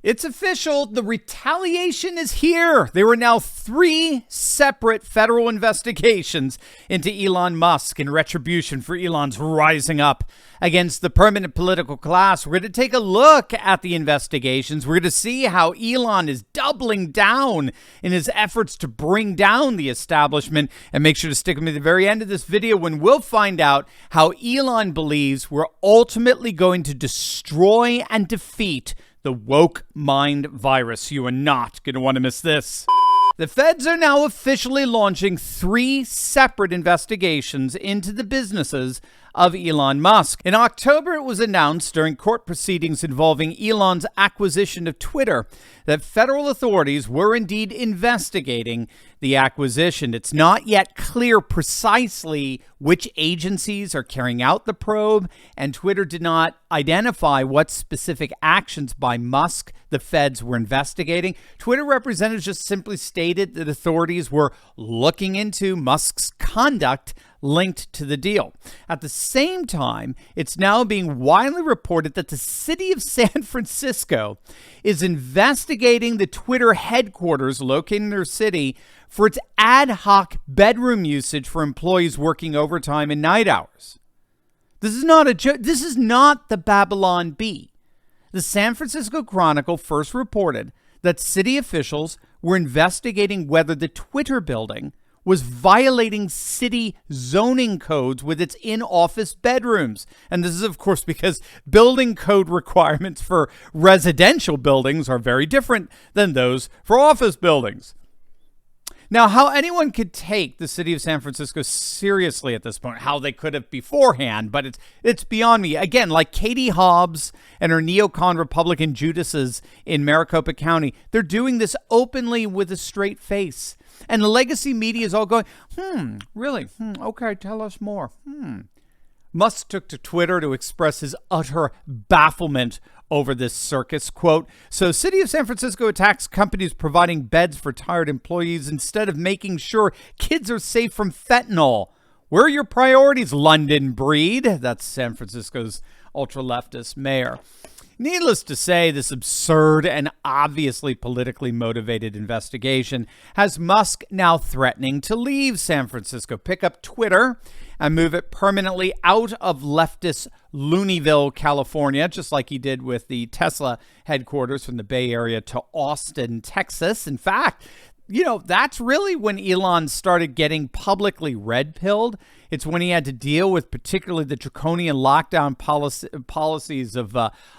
It's official. The retaliation is here. There are now 3 separate federal investigations into Elon Musk in retribution for Elon's rising up against the permanent political class. We're going to take a look at the investigations. We're going to see how Elon is doubling down in his efforts to bring down the establishment. And make sure to stick with me to the very end of this video when we'll find out how Elon believes we're ultimately going to destroy and defeat the woke mind virus. You are not going to want to miss this. The feds are now officially launching 3 separate investigations into the businesses of Elon Musk. In October, it was announced during court proceedings involving Elon's acquisition of Twitter that federal authorities were indeed investigating the acquisition. It's not yet clear precisely which agencies are carrying out the probe, and Twitter did not identify what specific actions by Musk the feds were investigating. Twitter representatives just simply stated that authorities were looking into Musk's conduct linked to the deal. At the same time, it's now being widely reported that the city of San Francisco is investigating the Twitter headquarters located in their city for its ad hoc bedroom usage for employees working overtime and night hours. This is not a joke. This is not the Babylon Bee. The San Francisco Chronicle first reported that city officials were investigating whether the Twitter building was violating city zoning codes with its in-office bedrooms. And this is, of course, because building code requirements for residential buildings are very different than those for office buildings. Now, how anyone could take the city of San Francisco seriously at this point, how they could have beforehand, but it's beyond me. Again, like Katie Hobbs and her neocon Republican Judases in Maricopa County, they're doing this openly with a straight face. And the legacy media is all going, really? Okay, tell us more. Musk took to Twitter to express his utter bafflement over this circus. Quote, "So city of San Francisco attacks companies providing beds for tired employees instead of making sure kids are safe from fentanyl. Where are your priorities, London breed?" That's San Francisco's ultra-leftist mayor. Needless to say, this absurd and obviously politically motivated investigation has Musk now threatening to leave San Francisco, pick up Twitter, and move it permanently out of leftist Looneyville, California, just like he did with the Tesla headquarters from the Bay Area to Austin, Texas. In fact, that's really when Elon started getting publicly red-pilled. It's when he had to deal with particularly the draconian lockdown policies of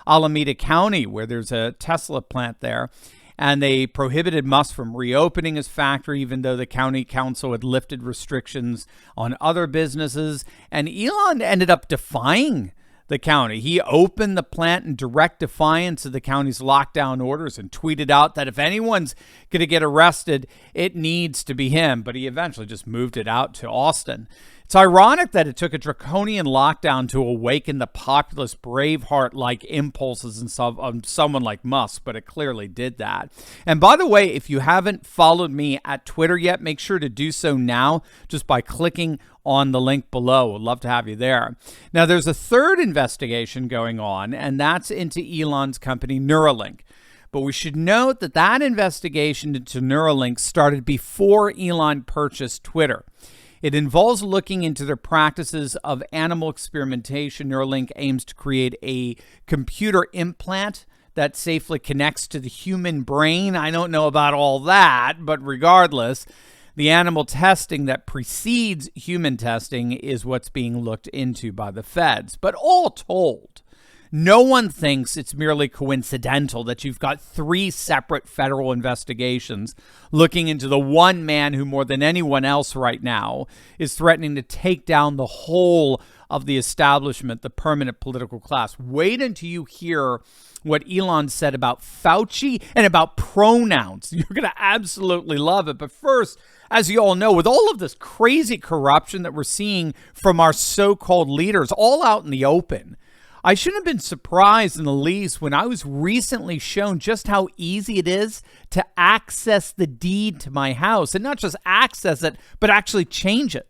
Alameda County, where there's a Tesla plant there. And they prohibited Musk from reopening his factory, even though the county council had lifted restrictions on other businesses. And Elon ended up defying the county. He opened the plant in direct defiance of the county's lockdown orders and tweeted out that if anyone's going to get arrested, it needs to be him. But he eventually just moved it out to Austin. It's ironic that it took a draconian lockdown to awaken the populist Braveheart-like impulses in someone like Musk, but it clearly did that. And by the way, if you haven't followed me at Twitter yet, make sure to do so now just by clicking on the link below. Would love to have you there. Now, there's a third investigation going on, and that's into Elon's company Neuralink. But we should note that that investigation into Neuralink started before Elon purchased Twitter. It involves looking into their practices of animal experimentation. Neuralink aims to create a computer implant that safely connects to the human brain. I don't know about all that, but regardless, the animal testing that precedes human testing is what's being looked into by the feds. But all told, no one thinks it's merely coincidental that you've got 3 separate federal investigations looking into the one man who, more than anyone else right now, is threatening to take down the whole of the establishment, the permanent political class. Wait until you hear what Elon said about Fauci and about pronouns. You're going to absolutely love it. But first, as you all know, with all of this crazy corruption that we're seeing from our so-called leaders all out in the open, I shouldn't have been surprised in the least when I was recently shown just how easy it is to access the deed to my house, and not just access it, but actually change it.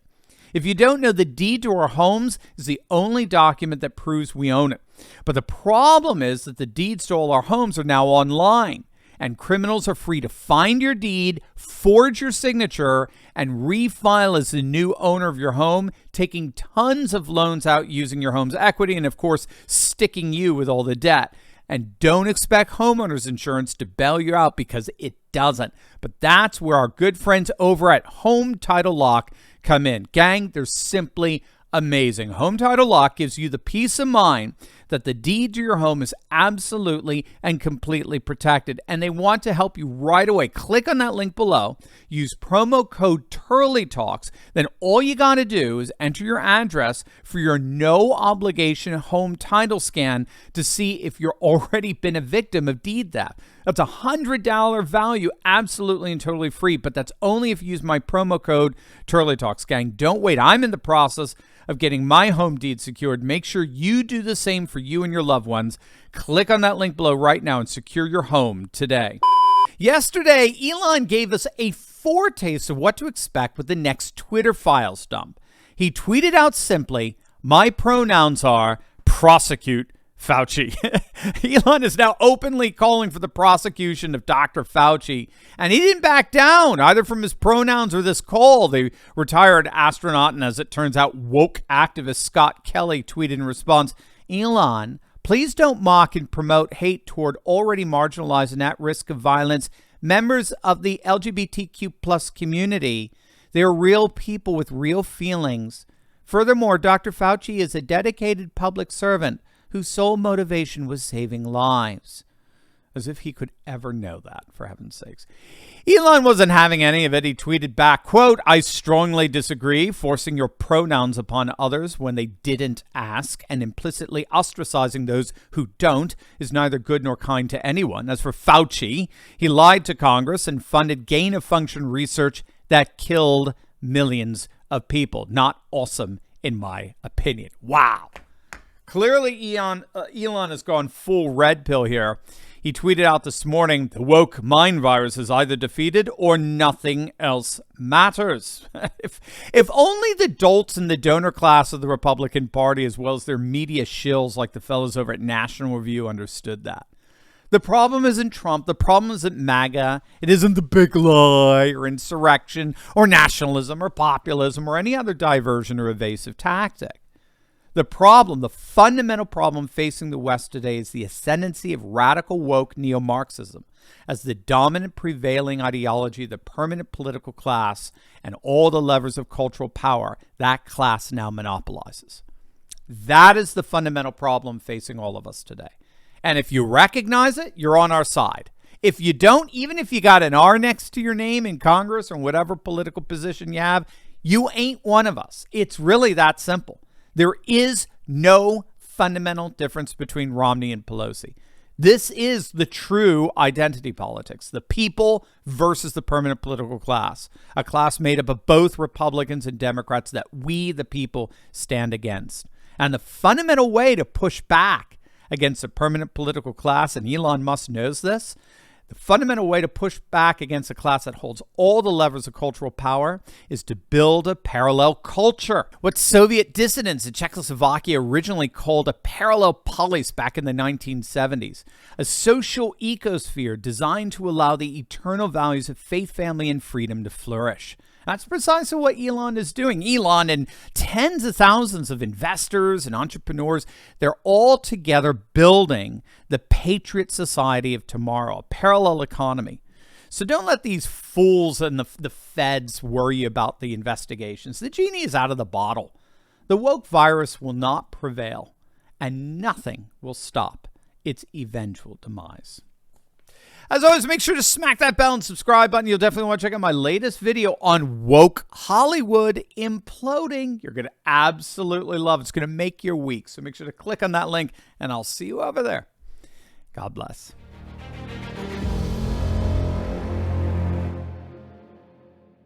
If you don't know, the deed to our homes is the only document that proves we own it. But the problem is that the deeds to all our homes are now online, and criminals are free to find your deed, forge your signature, and refile as the new owner of your home, taking tons of loans out using your home's equity and, of course, sticking you with all the debt. And don't expect homeowners insurance to bail you out, because it doesn't. But that's where our good friends over at Home Title Lock come in. Gang, they're simply amazing. Home Title Lock gives you the peace of mind that the deed to your home is absolutely and completely protected, and they want to help you right away. Click on that link below, use promo code TurleyTalks, then all you got to do is enter your address for your no obligation home title scan to see if you're already been a victim of deed theft. That's a $100 value, absolutely and totally free, but that's only if you use my promo code TurleyTalks. Gang, don't wait. I'm in the process of getting my home deed secured. Make sure you do the same for you and your loved ones. Click on that link below right now and secure your home today. Yesterday, Elon gave us a foretaste of what to expect with the next Twitter files dump. He tweeted out simply, "My pronouns are prosecute Fauci." Elon is now openly calling for the prosecution of Dr. Fauci, and he didn't back down either from his pronouns or this call. The retired astronaut and, as it turns out, woke activist Scott Kelly tweeted in response, "Elon, please don't mock and promote hate toward already marginalized and at risk of violence members of the LGBTQ plus community. They are real people with real feelings. Furthermore, Dr. Fauci is a dedicated public servant whose sole motivation was saving lives." As if he could ever know that, for heaven's sakes. Elon wasn't having any of it. He tweeted back, quote, "I strongly disagree. Forcing your pronouns upon others when they didn't ask and implicitly ostracizing those who don't is neither good nor kind to anyone. As for Fauci, he lied to Congress and funded gain-of-function research that killed millions of people. Not awesome, in my opinion." Wow. Clearly, Elon has gone full red pill here. He tweeted out this morning, "The woke mind virus is either defeated or nothing else matters." If only the dolts in the donor class of the Republican Party, as well as their media shills like the fellows over at National Review, understood that. The problem isn't Trump. The problem isn't MAGA. It isn't the big lie or insurrection or nationalism or populism or any other diversion or evasive tactic. The problem, the fundamental problem facing the West today is the ascendancy of radical woke neo-Marxism as the dominant prevailing ideology of the permanent political class and all the levers of cultural power that class now monopolizes. That is the fundamental problem facing all of us today. And if you recognize it, you're on our side. If you don't, even if you got an R next to your name in Congress or whatever political position you have, you ain't one of us. It's really that simple. There is no fundamental difference between Romney and Pelosi. This is the true identity politics, the people versus the permanent political class, a class made up of both Republicans and Democrats that we, the people, stand against. And the fundamental way to push back against a permanent political class, and Elon Musk knows this, the fundamental way to push back against a class that holds all the levers of cultural power is to build a parallel culture. What Soviet dissidents in Czechoslovakia originally called a parallel polis back in the 1970s, a social ecosphere designed to allow the eternal values of faith, family, and freedom to flourish. That's precisely what Elon is doing. Elon and tens of thousands of investors and entrepreneurs, they're all together building the Patriot Society of tomorrow, a parallel economy. So don't let these fools and the feds worry you about the investigations. The genie is out of the bottle. The woke virus will not prevail, and nothing will stop its eventual demise. As always, make sure to smack that bell and subscribe button. You'll definitely want to check out my latest video on woke Hollywood imploding. You're going to absolutely love it. It's going to make your week. So make sure to click on that link, and I'll see you over there. God bless.